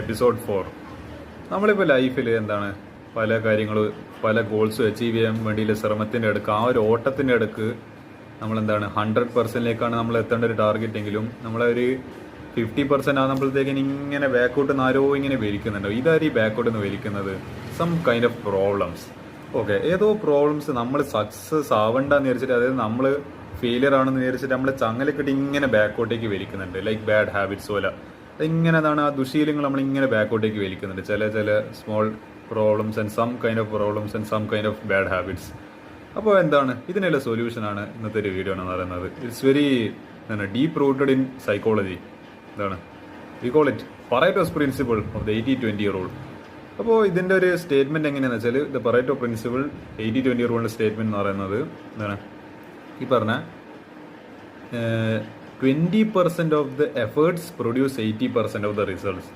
Episode 4. നമ്മളിപ്പോൾ ലൈഫിൽ എന്താണ് പല കാര്യങ്ങൾ പല ഗോൾസും അച്ചീവ് ചെയ്യാൻ വേണ്ടിയുള്ള ശ്രമത്തിൻ്റെ അടുക്ക് ആ ഒരു ഓട്ടത്തിൻ്റെ അടുക്ക് നമ്മളെന്താണ് 100%ലേക്കാണ് നമ്മൾ എത്തേണ്ട ഒരു ടാർഗറ്റ് എങ്കിലും നമ്മളെ ഒരു 50% ആകുമ്പോഴത്തേക്കിന് ഇങ്ങനെ ബാക്കോട്ട് ആരോ ഇങ്ങനെ വലിക്കുന്നുണ്ടോ. ഇതാരും ഈ ബാക്കോട്ട് നിന്ന് വലിക്കുന്നത് some kind of problems. Okay, ഏതോ പ്രോബ്ലംസ് നമ്മൾ സക്സസ് ആവണ്ടെന്ന് വിചാരിച്ചിട്ട്, അതായത് നമ്മൾ ഫെയിലിയർ ആണെന്ന് വിചാരിച്ചിട്ട് നമ്മൾ ചങ്ങലക്കിട്ട് ഇങ്ങനെ ബാക്കോട്ടേക്ക് വലിക്കുന്നുണ്ട്. ലൈക്ക് ബാഡ് ഹാബിറ്റ്സ് പോലെ ഇങ്ങനെ എന്താണ് ആ ദുശീലങ്ങൾ നമ്മൾ ഇങ്ങനെ ബാക്കോട്ടേക്ക് വലിക്കുന്നുണ്ട്. ചില small problems and some kind of problems and some kind of bad habits. അപ്പോൾ എന്താണ് ഇതിനുള്ള സൊല്യൂഷനാണ് ഇന്നത്തെ ഒരു വീഡിയോ എന്ന് പറയുന്നത്. It's very deep rooted in psychology. എന്താണ് we call it Pareto's principle of the 80-20 rule. അപ്പോൾ ഇതിൻ്റെ ഒരു സ്റ്റേറ്റ്മെന്റ് എങ്ങനെയാണെന്ന് വെച്ചാൽ ദ പറേറ്റോ പ്രിൻസിപ്പിൾ 80-20 റൂളിൻ്റെ സ്റ്റേറ്റ്മെന്റ് എന്ന് പറയുന്നത് എന്താണ് ഈ പറഞ്ഞ 20% of the efforts produce 80% of the results.